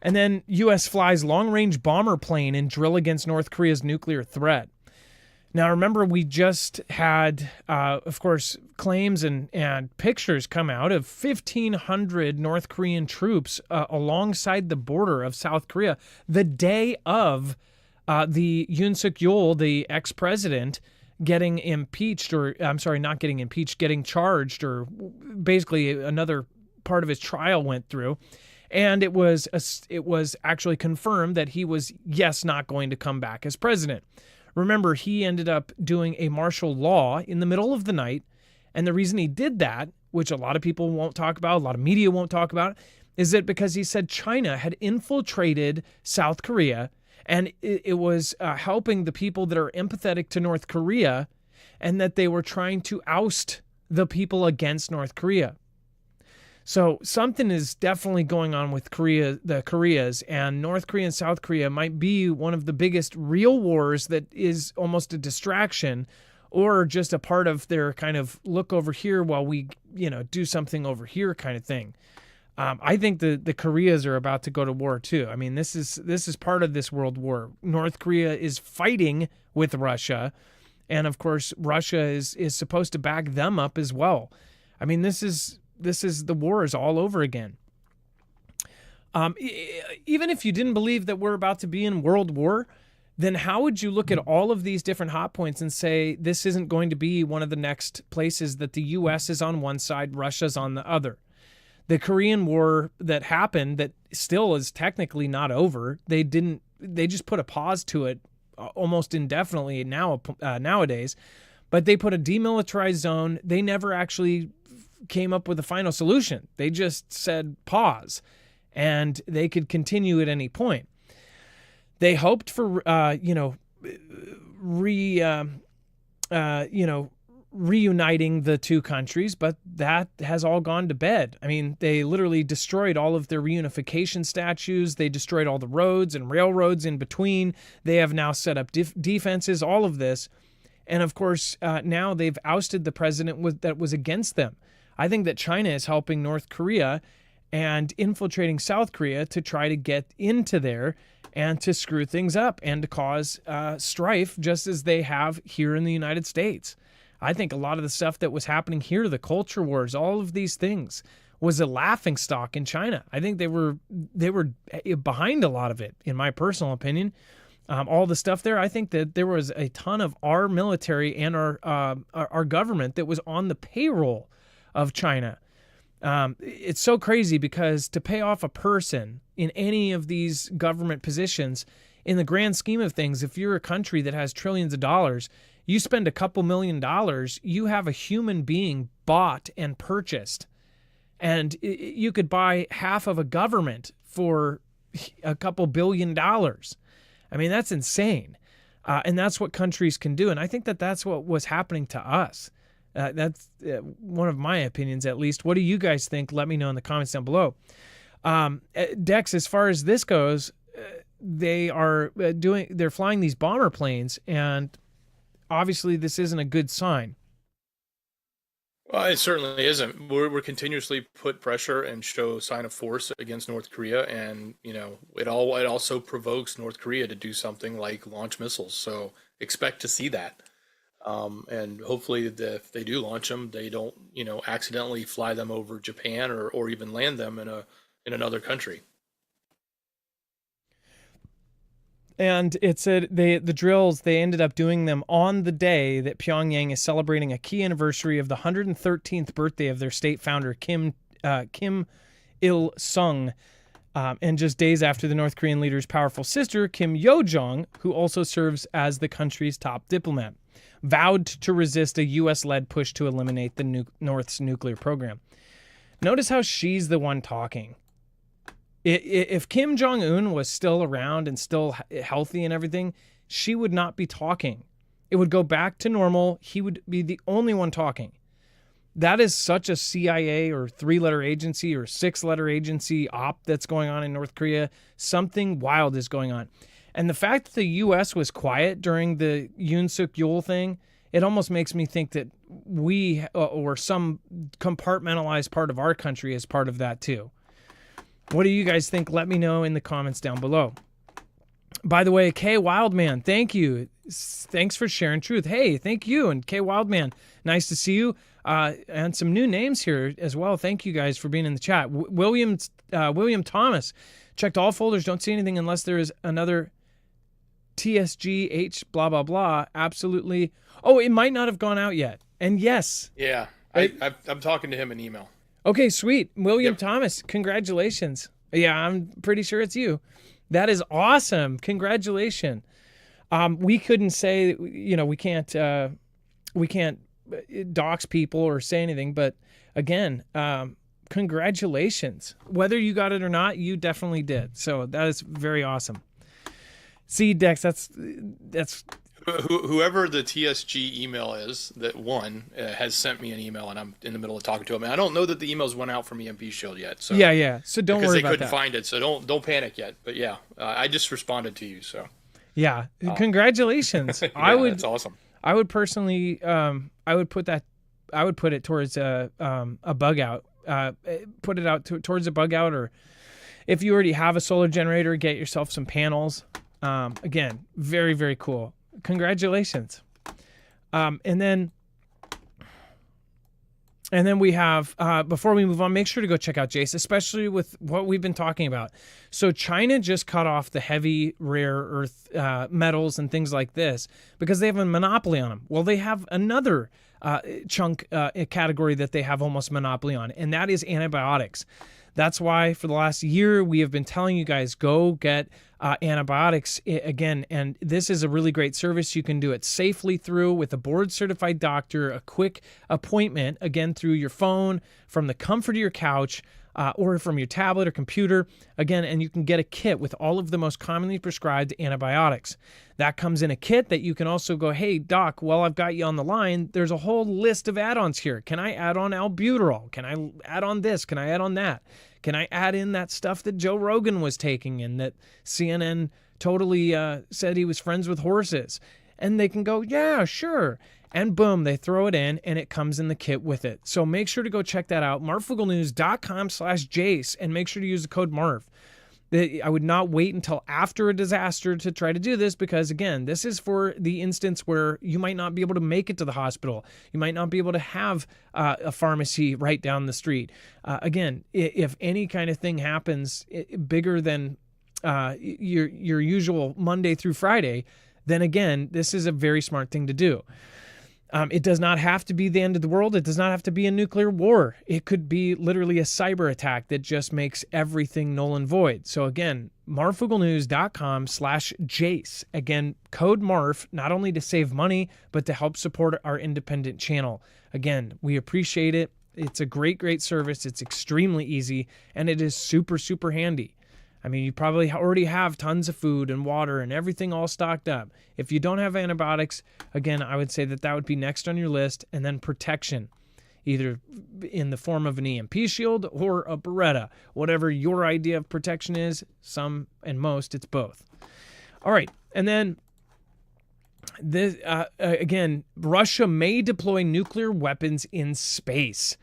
And then U.S. flies long-range bomber plane in drill against North Korea's nuclear threat. Now, remember, we just had, of course, claims and pictures come out of 1,500 North Korean troops alongside the border of South Korea the day of the Yoon Suk-yeol, the ex-president, getting impeached, or I'm sorry, not getting impeached, getting charged, or basically another part of his trial went through. And it was actually confirmed that he was, yes, not going to come back as president. Remember, he ended up doing a martial law in the middle of the night. And the reason he did that, which a lot of people won't talk about, a lot of media won't talk about, is that because he said China had infiltrated South Korea and it was helping the people that are empathetic to North Korea, and that they were trying to oust the people against North Korea. So something is definitely going on with the Koreas, and North Korea and South Korea might be one of the biggest real wars that is almost a distraction, or just a part of their kind of look over here while we, do something over here kind of thing. I think the Koreas are about to go to war too. I mean, this is part of this world war. North Korea is fighting with Russia, and of course Russia is supposed to back them up as well. I mean, this is the war is all over again. Even if you didn't believe that we're about to be in world war, then how would you look at all of these different hot points and say this isn't going to be one of the next places that the U.S. is on one side, Russia's on the other? The Korean War that happened, that still is technically not over. They just put a pause to it almost indefinitely nowadays, but they put a demilitarized zone. They never actually came up with a final solution. They just said pause, and they could continue at any point. They hoped for reuniting the two countries, but that has all gone to bed. I mean, they literally destroyed all of their reunification statues. They destroyed all the roads and railroads in between. They have now set up defenses, all of this. And of course, now they've ousted the president that was against them. I think that China is helping North Korea and infiltrating South Korea to try to get into there and to screw things up and to cause strife, just as they have here in the United States. I think a lot of the stuff that was happening here, the culture wars, all of these things, was a laughingstock in China. I think they were behind a lot of it, in my personal opinion. All the stuff there, I think that there was a ton of our military and our government that was on the payroll of China. It's so crazy because to pay off a person in any of these government positions, in the grand scheme of things, if you're a country that has trillions of dollars, you spend a couple $1,000,000, you have a human being bought and purchased. And you could buy half of a government for a couple $1 billion. I mean, that's insane. And that's what countries can do. And I think that that's what was happening to us. That's one of my opinions, at least. What do you guys think? Let me know in the comments down below. Dex, as far as this goes, they're flying these bomber planes, and obviously this isn't a good sign. Well, it certainly isn't. We're continuously put pressure and show sign of force against North Korea, and it also provokes North Korea to do something like launch missiles. So expect to see that, and hopefully, if they do launch them, they don't accidentally fly them over Japan or even land them in another country. And it said the drills, they ended up doing them on the day that Pyongyang is celebrating a key anniversary of the 113th birthday of their state founder, Kim Il-sung, and just days after the North Korean leader's powerful sister, Kim Yo-jong, who also serves as the country's top diplomat, vowed to resist a U.S.-led push to eliminate the North's nuclear program. Notice how she's the one talking. If Kim Jong-un was still around and still healthy and everything, she would not be talking. It would go back to normal. He would be the only one talking. That is such a CIA or 3-letter agency or 6-letter agency op that's going on in North Korea. Something wild is going on. And the fact that the U.S. was quiet during the Yoon Suk Yeol thing, it almost makes me think that we or some compartmentalized part of our country is part of that too. What do you guys think? Let me know in the comments down below. By the way, K Wildman, thank you. Thanks for sharing truth. Hey, thank you. And K Wildman, nice to see you. And some new names here as well. Thank you guys for being in the chat. William Thomas, checked all folders. Don't see anything unless there is another TSGH blah, blah, blah. Absolutely. Oh, it might not have gone out yet. And yes. Yeah, I'm talking to him in email. Okay, sweet. William Thomas, congratulations. Yeah, I'm pretty sure it's you. That is awesome. Congratulations. We couldn't say, we can't dox people or say anything, but again, congratulations. Whether you got it or not, you definitely did. So that is very awesome. See, Dex, that's whoever the TSG email is that won has sent me an email, and I'm in the middle of talking to him. And I don't know that the emails went out from EMP Shield yet. So yeah. So don't worry about that. Because they couldn't find it, so don't panic yet. But yeah, I just responded to you. So yeah, congratulations. Yeah, that's awesome. I would personally, I would put it towards a bug out. Put it out towards a bug out, or if you already have a solar generator, get yourself some panels. Again, very, very cool. Congratulations. And then we have, before we move on, make sure to go check out Jace, especially with what we've been talking about. So China just cut off the heavy rare earth metals and things like this because they have a monopoly on them. Well, they have another chunk category that they have almost monopoly on, and that is antibiotics. That's why for the last year, we have been telling you guys, go get antibiotics again. And this is a really great service. You can do it safely through with a board-certified doctor, a quick appointment, again, through your phone, from the comfort of your couch, or from your tablet or computer. Again, and you can get a kit with all of the most commonly prescribed antibiotics. That comes in a kit that you can also go, hey, doc, while I've got you on the line, there's a whole list of add-ons here. Can I add on albuterol? Can I add on this? Can I add on that? Can I add in that stuff that Joe Rogan was taking and that CNN totally said he was friends with horses? And they can go, yeah, sure. And boom, they throw it in and it comes in the kit with it. So make sure to go check that out. marfuglenews.com/Jace, and make sure to use the code MARF. I would not wait until after a disaster to try to do this because, again, this is for the instance where you might not be able to make it to the hospital. You might not be able to have a pharmacy right down the street. Again, if any kind of thing happens bigger than your usual Monday through Friday, then again, this is a very smart thing to do. It does not have to be the end of the world. It does not have to be a nuclear war. It could be literally a cyber attack that just makes everything null and void. So again, marfooglenews.com/Jace. Again, code MARF, not only to save money, but to help support our independent channel. Again, we appreciate it. It's a great, great service. It's extremely easy, and it is super, super handy. I mean, you probably already have tons of food and water and everything all stocked up. If you don't have antibiotics, again, I would say that would be next on your list. And then protection, either in the form of an EMP shield or a Beretta, whatever your idea of protection is. Some and most, it's both. All right. And then this, again, Russia may deploy nuclear weapons in space.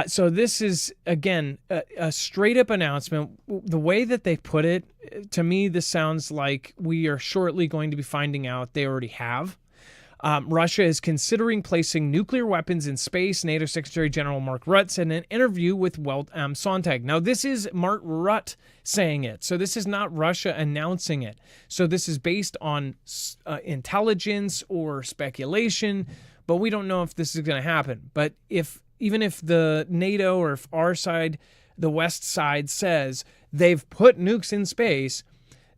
So this is, again, a straight-up announcement. The way that they put it, to me, this sounds like we are shortly going to be finding out they already have. Russia is considering placing nuclear weapons in space, NATO Secretary General Mark Rutte said in an interview with Welt am Sonntag. Now, this is Mark Rutte saying it, so this is not Russia announcing it. So this is based on intelligence or speculation, but we don't know if this is going to happen. But even if the NATO or if our side, the West side, says they've put nukes in space,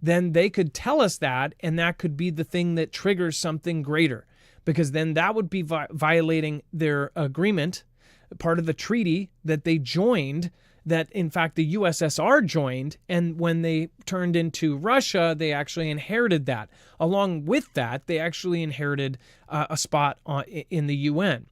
then they could tell us that, and that could be the thing that triggers something greater, because then that would be violating their agreement, part of the treaty that they joined, that in fact the USSR joined, and when they turned into Russia, they actually inherited that. Along with that, they actually inherited a spot in the UN.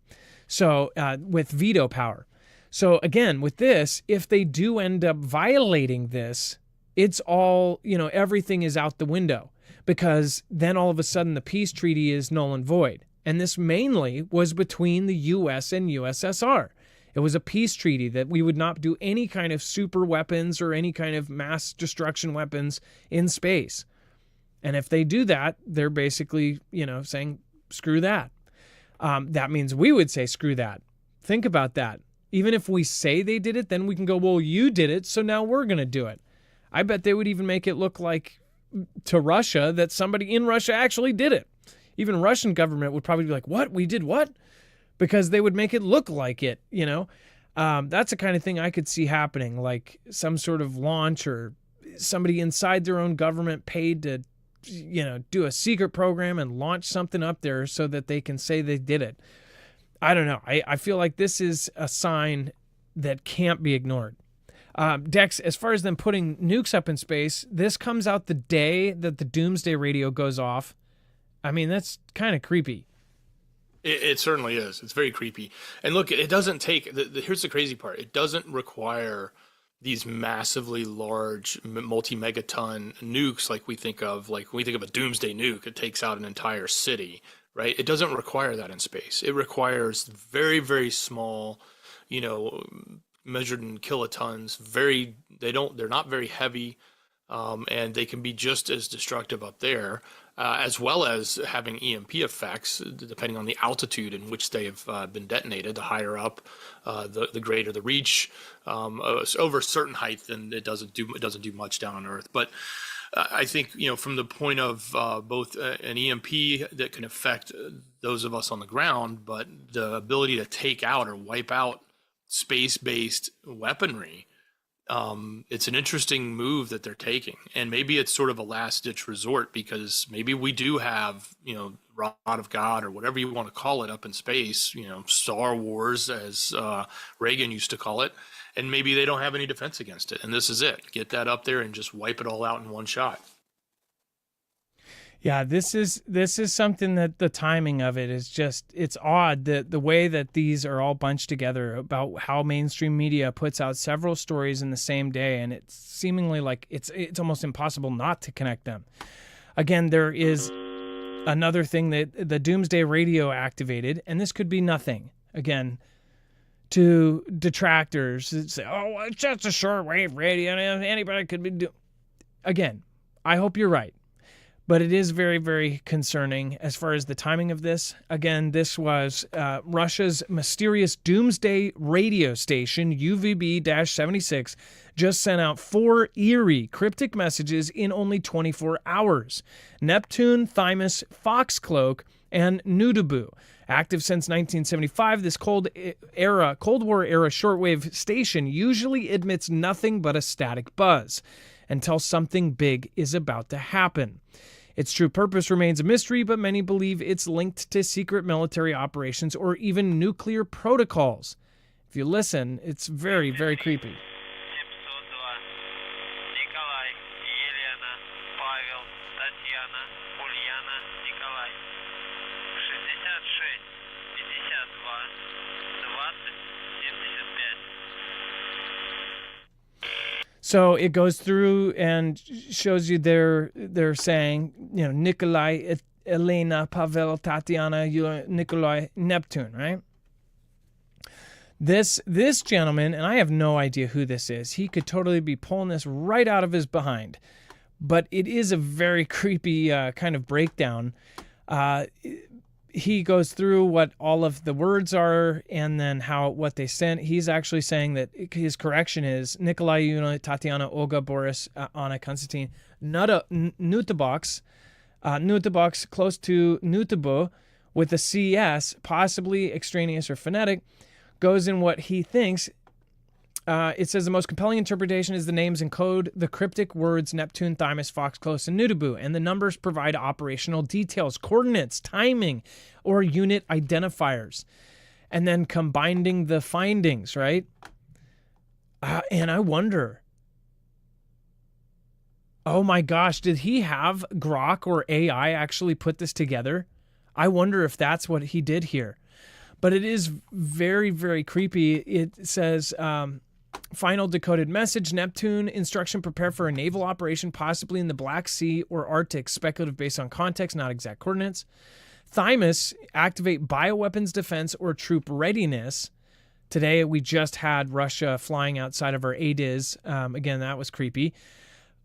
So with veto power. So again, with this, if they do end up violating this, it's all, everything is out the window, because then all of a sudden the peace treaty is null and void. And this mainly was between the US and USSR. It was a peace treaty that we would not do any kind of super weapons or any kind of mass destruction weapons in space. And if they do that, they're basically, saying, screw that. That means we would say, screw that. Think about that. Even if we say they did it, then we can go, well, you did it, so now we're going to do it. I bet they would even make it look like to Russia that somebody in Russia actually did it. Even Russian government would probably be like, what? We did what? Because they would make it look like it, That's the kind of thing I could see happening, like some sort of launch or somebody inside their own government paid to do a secret program and launch something up there so that they can say they did it. I don't know. I feel like this is a sign that can't be ignored. Dex, as far as them putting nukes up in space, this comes out the day that the doomsday radio goes off. I mean, that's kind of creepy. It certainly is. It's very creepy. And look, it doesn't take, here's the crazy part. It doesn't require these massively large multi-megaton nukes like we think of. Like when we think of a doomsday nuke, it takes out an entire city, right? It doesn't require that in space. It requires very, very small, measured in kilotons. They're not very heavy, and they can be just as destructive up there, as well as having EMP effects, depending on the altitude in which they have been detonated. The higher up, the greater the reach. Over a certain height, then it doesn't do much down on Earth. But I think from the point of both an EMP that can affect those of us on the ground, but the ability to take out or wipe out space-based weaponry. It's an interesting move that they're taking, and maybe it's sort of a last-ditch resort, because maybe we do have, Rod of God or whatever you want to call it up in space, Star Wars, as Reagan used to call it, and maybe they don't have any defense against it, and this is it. Get that up there and just wipe it all out in one shot. Yeah, this is something that the timing of it is just, it's odd that the way that these are all bunched together, about how mainstream media puts out several stories in the same day, and it's seemingly like it's almost impossible not to connect them. Again, there is another thing that the Doomsday Radio activated, and this could be nothing. Again, to detractors that say, oh, it's just a shortwave radio, anybody could be doing. Again, I hope you're right. But it is very, very concerning as far as the timing of this. Again, this was Russia's mysterious doomsday radio station, UVB-76, just sent out 4 eerie cryptic messages in only 24 hours. Neptune, Thymus, Foxcloak, and Nudubu. Active since 1975, this Cold War era shortwave station usually emits nothing but a static buzz until something big is about to happen. Its true purpose remains a mystery, but many believe it's linked to secret military operations or even nuclear protocols. If you listen, it's very, very creepy. So it goes through and shows you they're saying, Nikolai, Elena, Pavel, Tatiana, Nikolai, Neptune, right? This gentleman, and I have no idea who this is. He could totally be pulling this right out of his behind. But it is a very creepy kind of breakdown. He goes through what all of the words are and then what they sent. He's actually saying that his correction is Nikolai, Yuna, Tatiana, Olga, Boris, Anna, Konstantin, Nutabox, close to Nutabo with a CS, possibly extraneous or phonetic, goes in what he thinks. It says the most compelling interpretation is the names encode the cryptic words Neptune, Thymus, Fox, Close, and Nudubu, and the numbers provide operational details, coordinates, timing, or unit identifiers, and then combining the findings, right? And I wonder, oh my gosh, did he have Grok or AI actually put this together? I wonder if that's what he did here. But it is very, very creepy. It says... final decoded message, Neptune, instruction, prepare for a naval operation, possibly in the Black Sea or Arctic, speculative based on context, not exact coordinates. Thymus, activate bioweapons defense or troop readiness. Today, we just had Russia flying outside of our ADIZ. Again, that was creepy.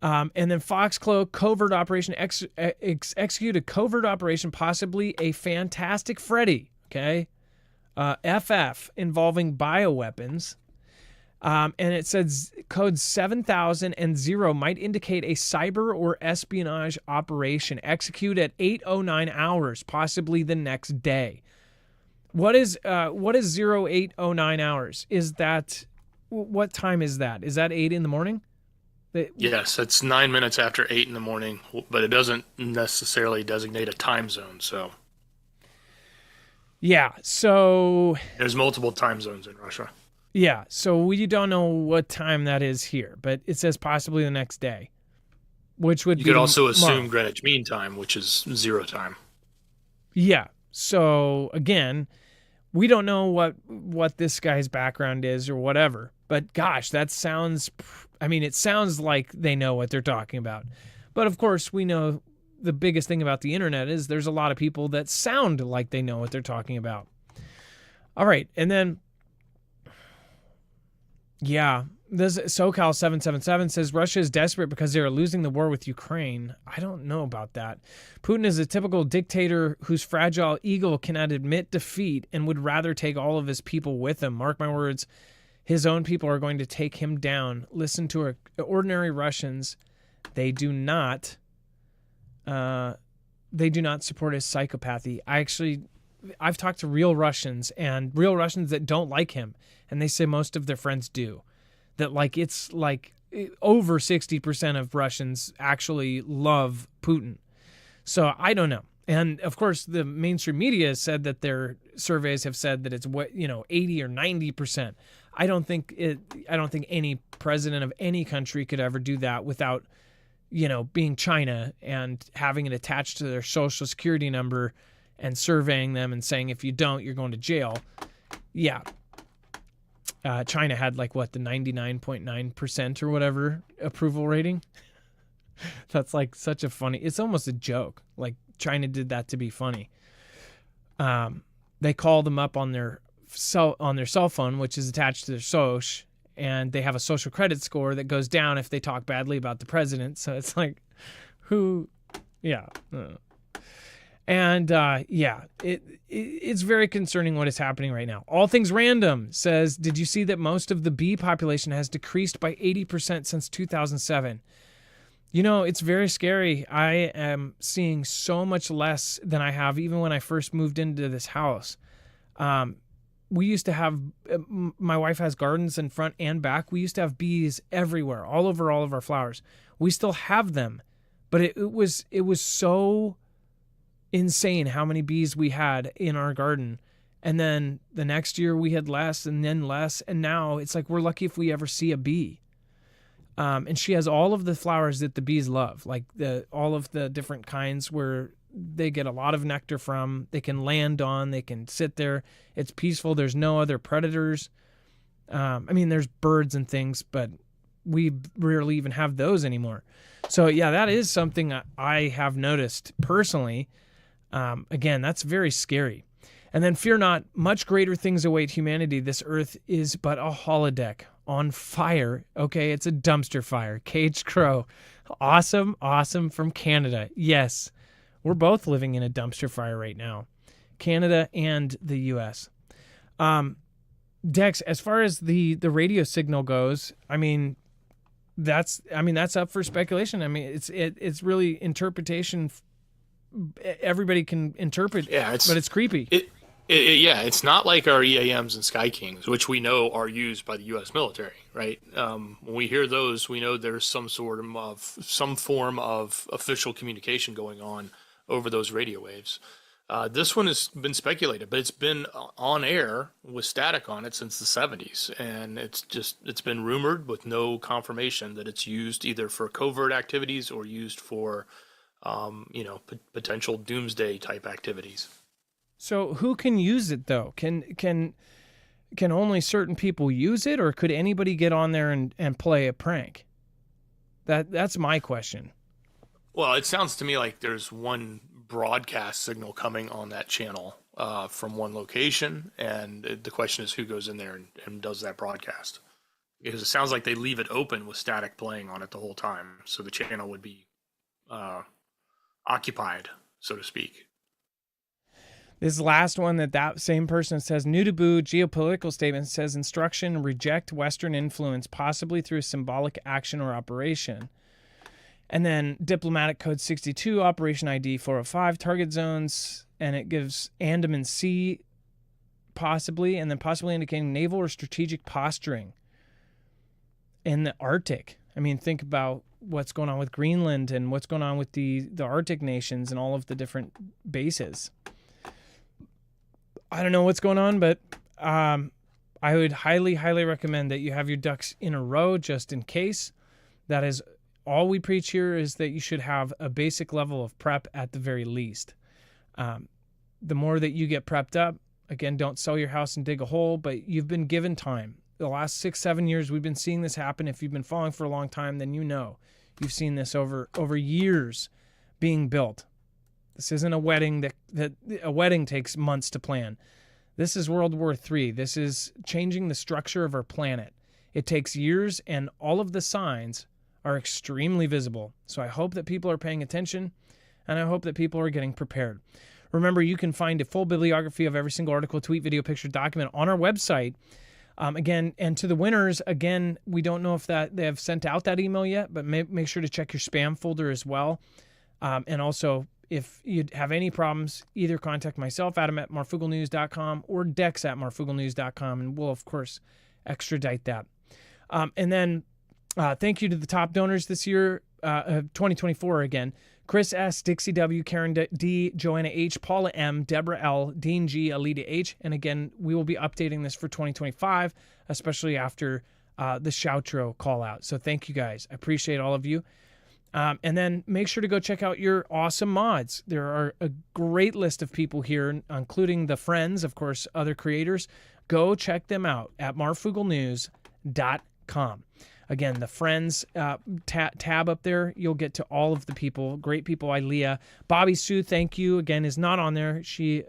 And then Foxcloak, covert operation, execute a covert operation, possibly a Fantastic Freddy, okay? FF, involving bioweapons. And it says code 7000 and 0 might indicate a cyber or espionage operation. Execute at 8:09 hours, possibly the next day. What is 08:09 hours? Is that, what time is that? Is that 8 in the morning? Yes, it's 9 minutes after 8 in the morning, but it doesn't necessarily designate a time zone. So yeah, so there's multiple time zones in Russia. Yeah, so we don't know what time that is here, but it says possibly the next day, which would be... You could also assume Greenwich Mean Time, which is 0 time. Yeah, so again, we don't know what this guy's background is or whatever, but gosh, that sounds... I mean, it sounds like they know what they're talking about. But of course, we know the biggest thing about the internet is there's a lot of people that sound like they know what they're talking about. All right, and then... Yeah, this SoCal 777 says Russia is desperate because they are losing the war with Ukraine. I don't know about that. Putin is a typical dictator whose fragile ego cannot admit defeat and would rather take all of his people with him. Mark my words, his own people are going to take him down. Listen to ordinary Russians. They do not support his psychopathy. I've talked to real Russians that don't like him, and they say most of their friends do. That it's over 60% of Russians actually love Putin. So I don't know. And of course, the mainstream media has said that their surveys have said that it's 80 or 90%. I don't think any president of any country could ever do that without, being China and having it attached to their social security number and surveying them and saying, if you don't, you're going to jail. Yeah. China had the 99.9% or whatever approval rating. That's such a funny, it's almost a joke. China did that to be funny. They call them up on their cell phone, which is attached to their soch, and they have a social credit score that goes down if they talk badly about the president. So it's And it's very concerning what is happening right now. All Things Random says, did you see that most of the bee population has decreased by 80% since 2007? It's very scary. I am seeing so much less than I have even when I first moved into this house. We used to have, my wife has gardens in front and back. We used to have bees everywhere, all over all of our flowers. We still have them, but it was so insane how many bees we had in our garden. And then the next year we had less and then less. And now it's like we're lucky if we ever see a bee. And she has all of the flowers that the bees love, like all of the different kinds where they get a lot of nectar from, they can land on, they can sit there. It's peaceful. There's no other predators. There's birds and things, but we rarely even have those anymore. So yeah, that is something I have noticed personally. Again, that's very scary. And then fear not, much greater things await humanity. This earth is but a holodeck on fire. Okay, it's a dumpster fire. Caged Crow. Awesome from Canada. Yes, we're both living in a dumpster fire right now. Canada and the U.S. Dex, as far as the radio signal goes, that's up for speculation. It's really interpretation. Everybody can interpret, but it's creepy. It's not like our EAMs and Sky Kings, which we know are used by the U.S. military, right? When we hear those, we know there's some form of official communication going on over those radio waves. This one has been speculated, but it's been on air with static on it since the 70s, and it's been rumored with no confirmation that it's used either for covert activities or used for potential doomsday type activities. So who can use it though? Can only certain people use it, or could anybody get on there and play a prank? That's my question. Well, it sounds to me like there's one broadcast signal coming on that channel from one location, and the question is who goes in there and does that broadcast. Because it sounds like they leave it open with static playing on it the whole time, so the channel would be occupied, so to speak. This last one that same person says, new to Boo, geopolitical statement says instruction, reject Western influence, possibly through a symbolic action or operation. And then diplomatic code 62, operation ID 405, target zones, and it gives Andaman Sea possibly, and then possibly indicating naval or strategic posturing in the Arctic. Think about what's going on with Greenland and what's going on with the Arctic nations and all of the different bases. I don't know what's going on, but I would highly, highly recommend that you have your ducks in a row just in case. That is all we preach here, is that you should have a basic level of prep at the very least. The more that you get prepped up, again, don't sell your house and dig a hole, but you've been given time. The last 6-7 years, we've been seeing this happen. If you've been following for a long time, then you've seen this over years being built. This isn't a wedding that a wedding takes months to plan. This is World War III. This is changing the structure of our planet. It takes years, and all of the signs are extremely visible. So I hope that people are paying attention, and I hope that people are getting prepared. Remember, you can find a full bibliography of every single article, tweet, video, picture, document on our website. Again, and to the winners, again, we don't know if they have sent out that email yet, but make sure to check your spam folder as well. And also, if you have any problems, either contact myself, Adam at marfooglenews.com, or Dex at marfooglenews.com, and we'll, of course, extradite that. And then thank you to the top donors this year, 2024 again. Chris S., Dixie W., Karen D., Joanna H., Paula M., Deborah L., Dean G., Alita H. And again, we will be updating this for 2025, especially after the Shoutro call out. So thank you guys. I appreciate all of you. And then make sure to go check out your awesome mods. There are a great list of people here, including the friends, of course, other creators. Go check them out at marfooglenews.com. Again, the friends tab up there, you'll get to all of the people, great people. Ilea, Bobby Sue, thank you. Again, is not on there. She,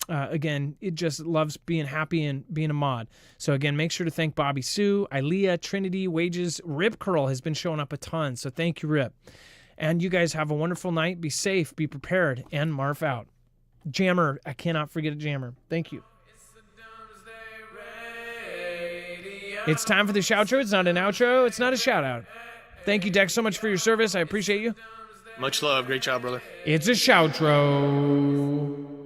again, it just loves being happy and being a mod. So again, make sure to thank Bobby Sue, Ilea, Trinity, Wages. Rip Curl has been showing up a ton, so thank you, Rip. And you guys have a wonderful night. Be safe, be prepared, and Marf out. Jammer, I cannot forget a Jammer. Thank you. It's time for the shoutro. It's not an outro. It's not a shout out. Thank you, Dex, so much for your service. I appreciate you. Much love. Great job, brother. It's a shoutro.